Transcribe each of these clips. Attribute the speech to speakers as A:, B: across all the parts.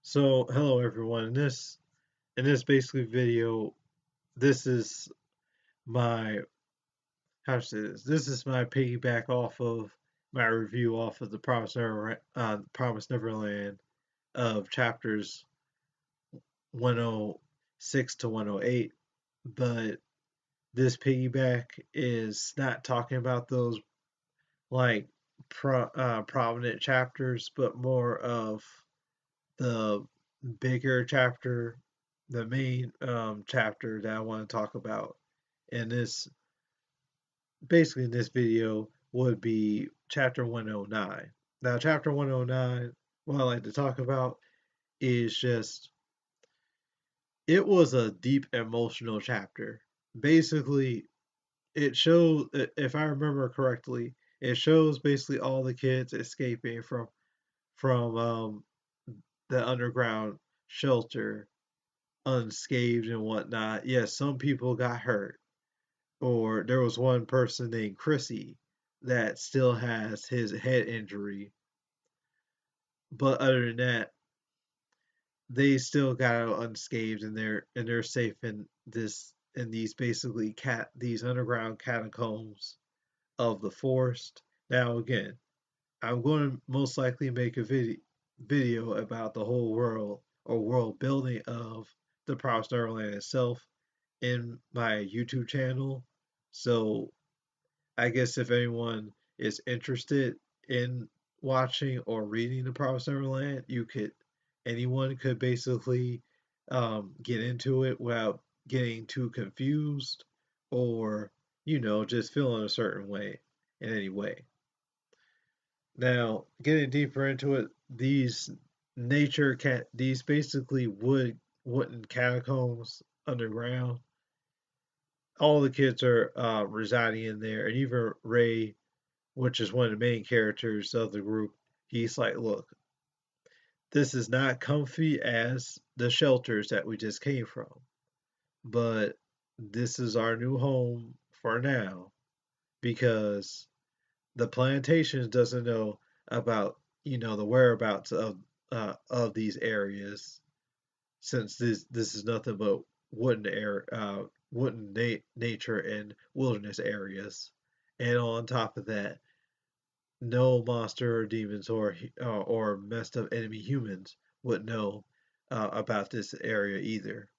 A: So, hello everyone. In this basically video, this is my how to say this. This is my piggyback off of my review off of the Promise Neverland of chapters 106 to 108. But this piggyback is not talking about those like prominent chapters, but more of the bigger chapter, the main chapter that I want to talk about. And this, basically, in this video would be chapter 109. Now, chapter 109, what I like to talk about is just it was a deep emotional chapter. Basically, it shows, if I remember correctly, it shows basically all the kids escaping from the underground shelter unscathed and whatnot. Yes, some people got hurt, or there was one person named Chrissy that still has his head injury, but other than that, they still got out unscathed and they're safe in these basically these underground catacombs of the forest. Now again, I'm going to most likely make a video about the whole world or world building of the Promised Neverland itself in my YouTube channel. So I guess if anyone is interested in watching or reading The Promised Neverland, anyone could basically get into it without getting too confused or, just feeling a certain way in any way. Now, getting deeper into it, these basically wooden catacombs underground, all the kids are residing in there, and even Ray, which is one of the main characters of the group, he's like, "Look, this is not comfy as the shelters that we just came from, but this is our new home for now because the plantations doesn't know about the whereabouts of these areas since this is nothing but nature and wilderness areas, and on top of that, no monster or demons or messed up enemy humans would know about this area either.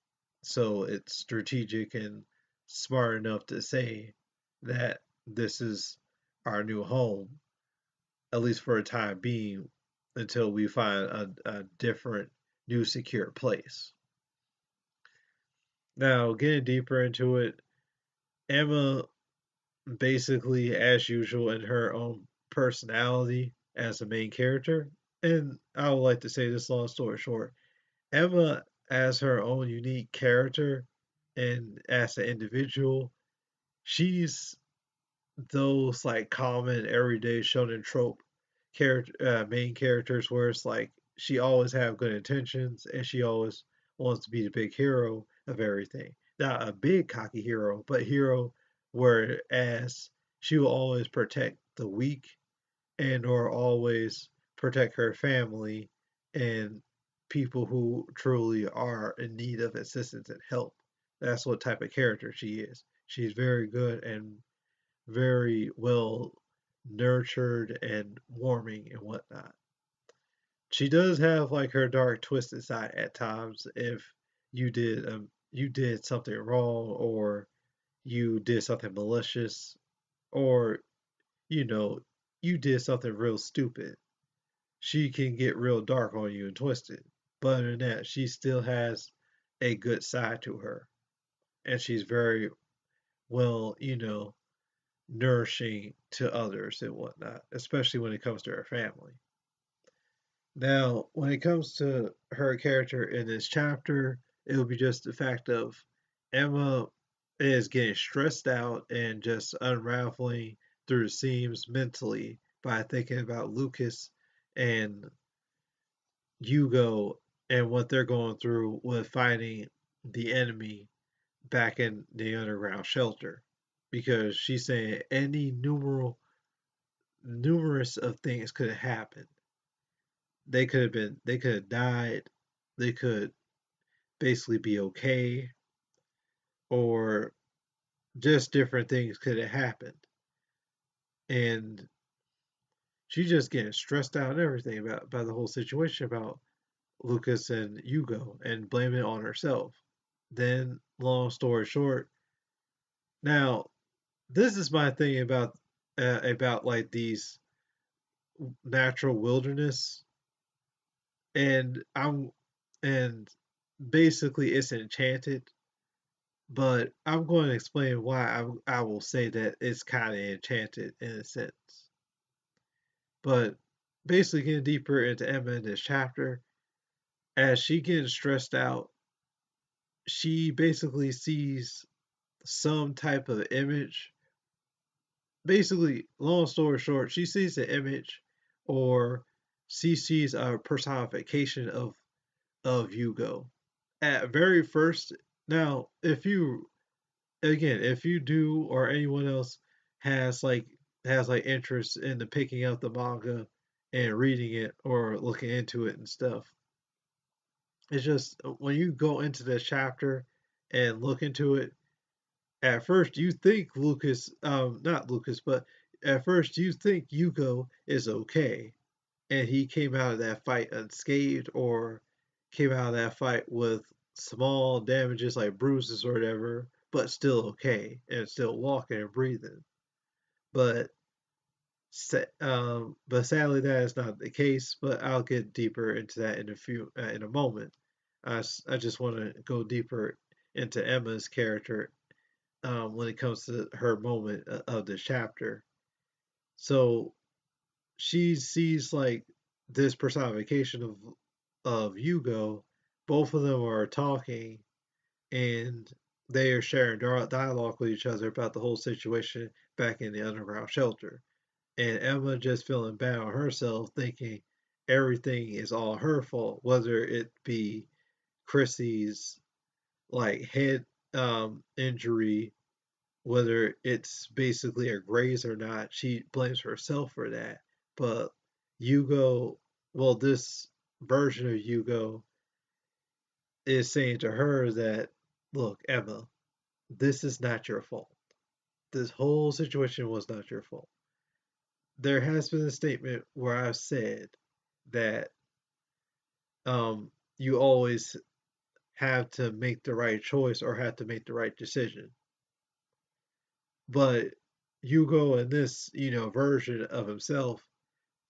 A: So it's strategic and smart enough to say that this is our new home, at least for a time being, until we find a different, new, secure place. Now, getting deeper into it, Emma basically, as usual, in her own personality as the main character, and I would like to say this long story short, Emma, as her own unique character and as an individual, she's those like common everyday shonen trope main characters where it's like she always have good intentions and she always wants to be the big hero of everything. Not a big cocky hero, but hero whereas she will always protect the weak and or always protect her family and people who truly are in need of assistance and help. That's what type of character she is. She's very good and very well nurtured and warming and whatnot. She does have like her dark twisted side at times if you did something wrong or you did something malicious or you know you did something real stupid. She can get real dark on you and twisted. But other than that, she still has a good side to her. And she's very well, nourishing to others and whatnot, especially when it comes to her family. Now, when it comes to her character in this chapter, it will be just the fact of Emma is getting stressed out and just unraveling through the seams mentally by thinking about Lucas and Hugo and what they're going through with fighting the enemy back in the underground shelter. Because she's saying numerous of things could have happened. They could have died. they could basically be okay, or just different things could have happened. And she's just getting stressed out and everything about the whole situation about Lucas and Hugo and blaming it on herself. Then, long story short, now this is my thing about like these natural wilderness, and I'm and basically it's enchanted, but I'm going to explain why I will say that it's kind of enchanted in a sense. But basically, getting deeper into Emma in this chapter, as she gets stressed out, she basically sees some type of image. Basically, long story short, she sees an image, or she sees a personification of Hugo. At very first, now if you do, or anyone else has like interest in the picking up the manga and reading it or looking into it and stuff, it's just when you go into this chapter and look into it, at first you think Lucas, not Lucas, but at first you think Yuko is okay, and he came out of that fight unscathed, or came out of that fight with small damages like bruises or whatever, but still okay and still walking and breathing. But but sadly that is not the case. But I'll get deeper into that in a moment. I just want to go deeper into Emma's character when it comes to her moment of this chapter. So she sees like this personification of Hugo. Both of them are talking, and they are sharing dialogue with each other about the whole situation back in the underground shelter. And Emma just feeling bad on herself, thinking everything is all her fault, whether it be Chrissy's like head injury, whether it's basically a graze or not. She blames herself for that. But Hugo, well, this version of Hugo is saying to her that, look, Emma, this is not your fault. This whole situation was not your fault. There has been a statement where I've said that you always have to make the right choice or have to make the right decision. But Hugo in this, version of himself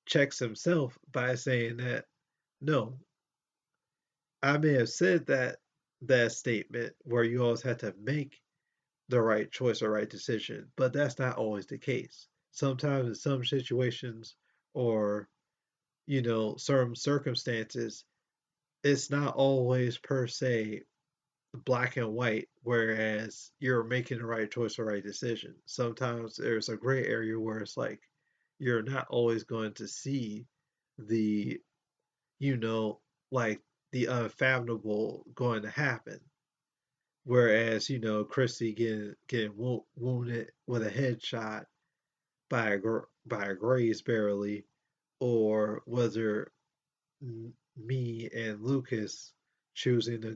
A: checks himself by saying that no, I may have said that statement where you always have to make the right choice or right decision, but that's not always the case. Sometimes in some situations, or certain circumstances, it's not always per se black and white, whereas you're making the right choice or right decision. Sometimes there's a gray area where it's like you're not always going to see the, you know, like the unfathomable going to happen. Whereas, Chrissy getting wounded with a headshot by a graze barely, or whether me and Lucas choosing to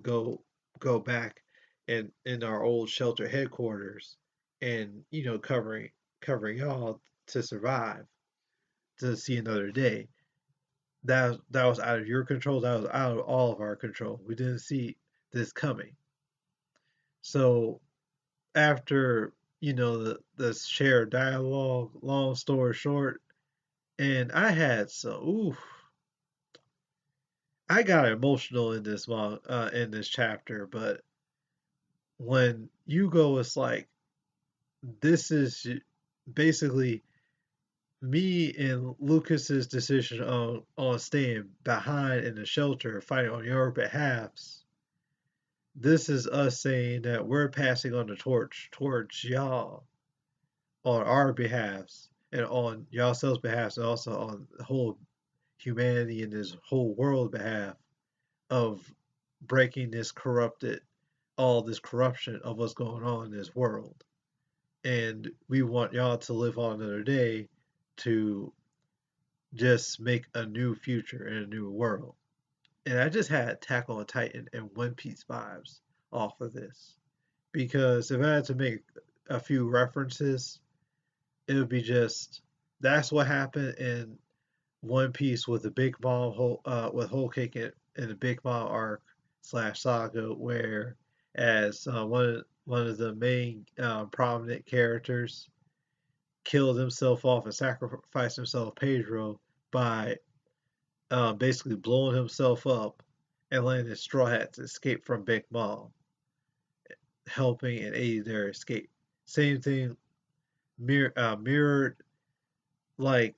A: go back in our old shelter headquarters, and covering y'all to survive, to see another day. That was out of your control. That was out of all of our control. We didn't see this coming. So after the shared dialogue, long story short, and I had some ooh, I got emotional in in this chapter. But when Hugo was like, this is basically me and Lucas's decision on staying behind in the shelter, fighting on your behalfs. This is us saying that we're passing on the torch towards y'all on our behalfs, and on y'all's behalf, and also on the whole humanity and this whole world behalf, of breaking all this corruption of what's going on in this world. And we want y'all to live on another day to just make a new future and a new world. And I just had Attack on Titan and One Piece vibes off of this. Because if I had to make a few references, it would be just that's what happened in One Piece with the Big Mom with Whole Cake in the Big Mom arc slash saga, where as one of the main prominent characters killed himself off and sacrificed himself, Pedro, by basically blowing himself up and letting his Straw Hats escape from Big Mom, helping and aiding their escape. Same thing mirrored, like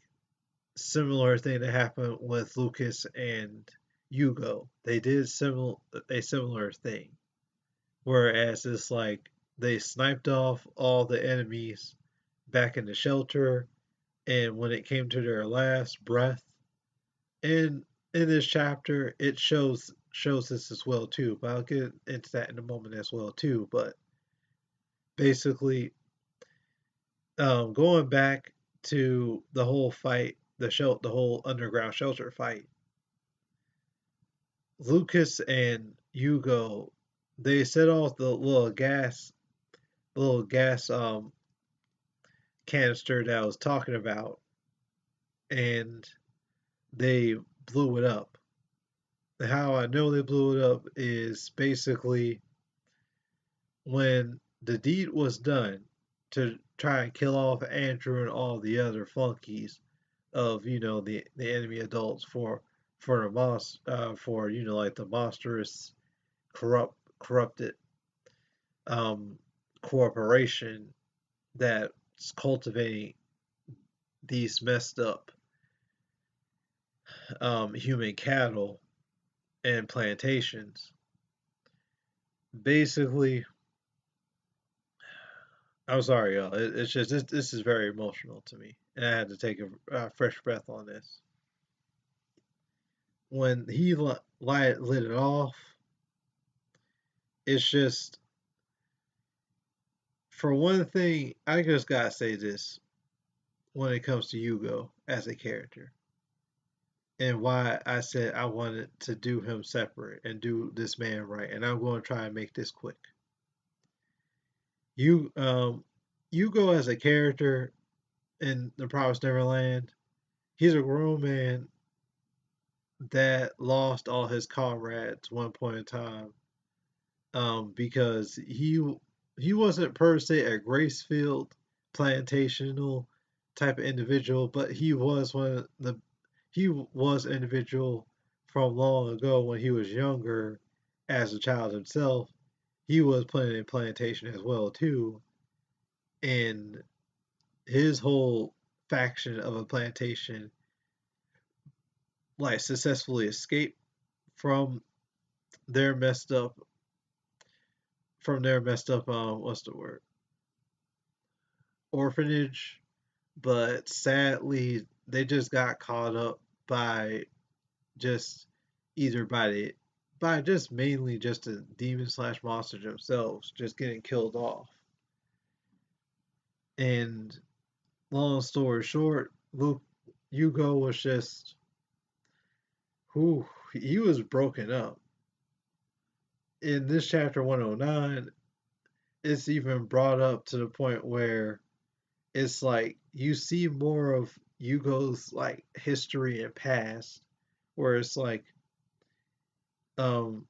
A: similar thing that happened with Lucas and Hugo. They did a similar thing, whereas it's like they sniped off all the enemies back in the shelter, and when it came to their last breath, and in this chapter, it shows this as well too. But I'll get into that in a moment as well too. But basically, going back to the whole fight, the whole underground shelter fight, Lucas and Hugo, they set off the little gas canister that I was talking about, and they blew it up. How I know they blew it up is basically when the deed was done to try and kill off Andrew and all the other flunkies of the enemy adults for the for like the monstrous corrupted um corporation that's cultivating these messed up human cattle and plantations. Basically, I'm sorry, y'all. It's just this is very emotional to me, and I had to take a fresh breath on this. When he lit it off, it's just for one thing, I just gotta say this when it comes to Hugo as a character, and why I said I wanted to do him separate and do this man right, and I'm going to try and make this quick. You Hugo as a character in The Promised Neverland, he's a grown man that lost all his comrades one point in time, because he wasn't per se a Gracefield plantational type of individual, but he was an individual from long ago when he was younger as a child himself. He was planting a plantation as well too, and his whole faction of a plantation like successfully escaped from their messed up what's the word, orphanage, but sadly they just got caught up by just either by just mainly just the demon slash monsters themselves just getting killed off. And long story short, Luke Hugo was just who he was broken up. In this chapter 109, it's even brought up to the point where it's like you see more of Hugo's like history and past, where it's like um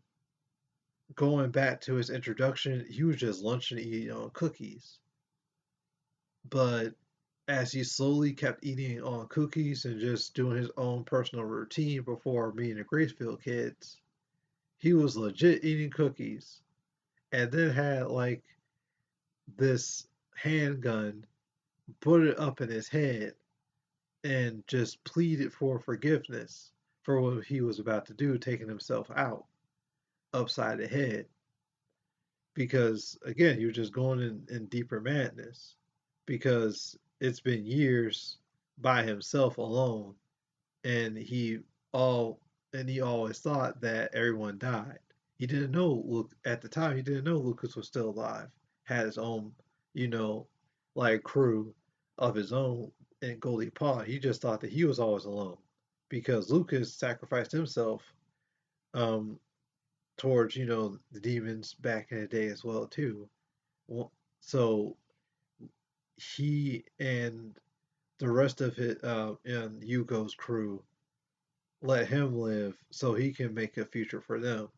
A: going back to his introduction, he was just lunching and eating on cookies. But as he slowly kept eating on cookies and just doing his own personal routine before meeting the Gracefield kids, he was legit eating cookies and then had like this handgun, put it up in his head, and just pleaded for forgiveness for what he was about to do, taking himself out upside the head. Because again, he was just going in deeper madness. Because it's been years by himself alone, and all he always thought that everyone died. He didn't know Luke at the time. He didn't know Lucas was still alive. Had his own, you know, like crew of his own in Goldie Pond. He just thought that he was always alone because Lucas sacrificed himself um, towards the demons back in the day as well too. So he and the rest of it and Yugo's crew let him live so he can make a future for them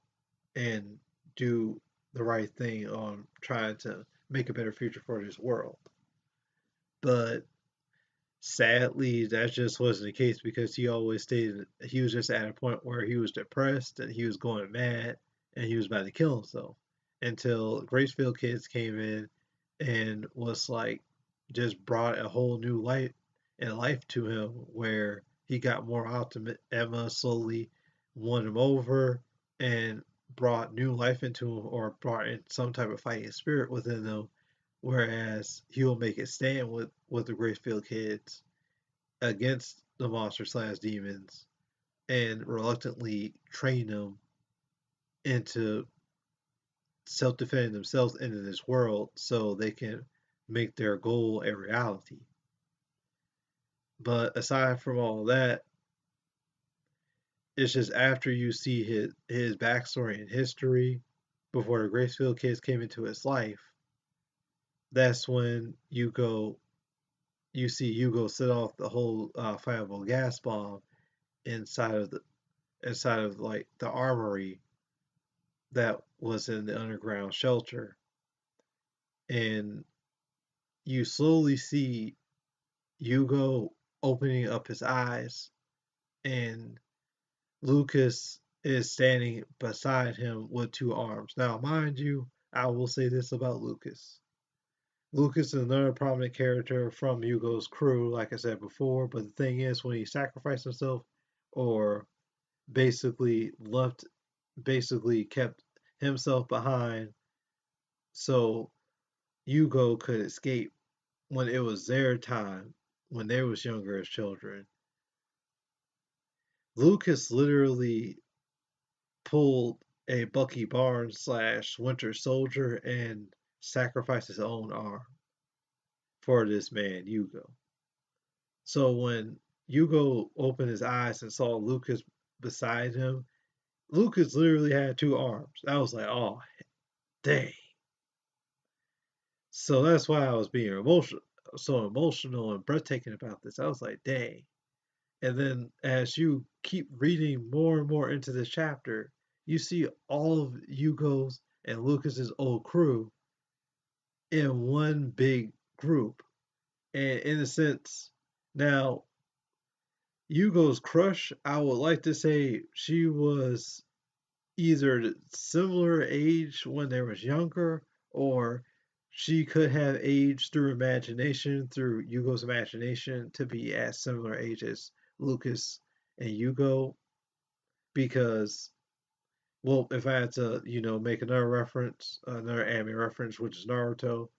A: and do the right thing on trying to make a better future for this world. But sadly, that just wasn't the case because he always stayed. He was just at a point where he was depressed and he was going mad and he was about to kill himself until Gracefield Kids came in and was like just brought a whole new life to him where he got more optimistic. Emma slowly won him over and brought new life into him or brought in some type of fighting spirit within him, whereas he'll make it stand with the Gracefield Kids against the monster slash demons and reluctantly train them into self-defending themselves into this world so they can make their goal a reality. But aside from all that, it's just after you see his backstory and history before the Gracefield Kids came into his life, that's when you see Hugo set off the whole flammable gas bomb inside of like the armory that was in the underground shelter, and you slowly see Hugo opening up his eyes, and Lucas is standing beside him with two arms. Now, mind you, I will say this about Lucas. Lucas is another prominent character from Hugo's crew, like I said before, but the thing is, when he sacrificed himself or basically left, basically kept himself behind so Hugo could escape when it was their time, when they was younger as children. Lucas literally pulled a Bucky Barnes slash Winter Soldier and sacrificed his own arm for this man, Hugo. So when Hugo opened his eyes and saw Lucas beside him, Lucas literally had two arms. I was like, oh, dang. So that's why I was being so emotional and breathtaking about this. I was like, dang. And then as you keep reading more and more into this chapter, you see all of Hugo's and Lucas's old crew in one big group. And in a sense, now Hugo's crush, I would like to say she was either similar age when they was younger, or she could have aged through imagination, through Hugo's imagination, to be at similar age as Lucas and Hugo. Because, well, if I had to, make another reference, another anime reference, which is Naruto,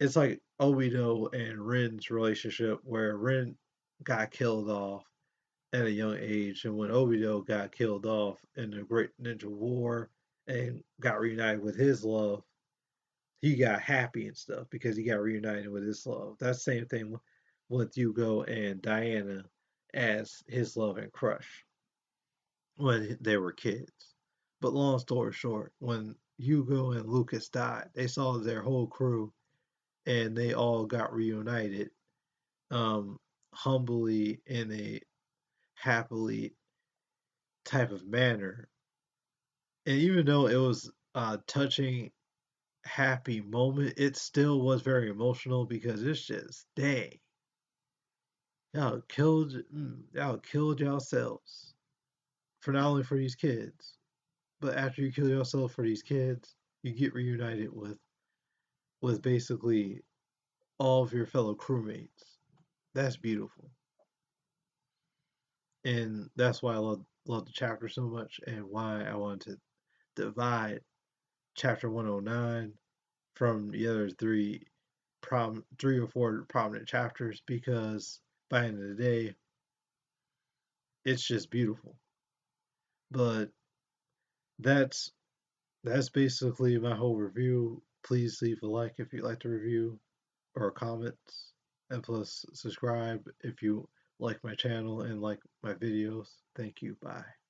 A: it's like Obito and Rin's relationship, where Rin got killed off at a young age, and when Obito got killed off in the Great Ninja War and got reunited with his love, he got happy and stuff because he got reunited with his love. That's the same thing with Hugo and Diana as his love and crush when they were kids. But long story short, when Hugo and Lucas died, they saw their whole crew and they all got reunited, um, humbly in a happily type of manner. And even though it was a touching, happy moment, it still was very emotional because it's just, dang, y'all killed yourselves for not only for these kids, but after you kill yourself for these kids, you get reunited with basically all of your fellow crewmates. That's beautiful, and that's why I love the chapter so much, and why I wanted to divide chapter 109 from the other three or four prominent chapters, because by the end of the day, it's just beautiful. But that's that's basically my whole review. Please leave a like if you like the review or comments, and plus subscribe if you like my channel and like my videos. Thank you. Bye.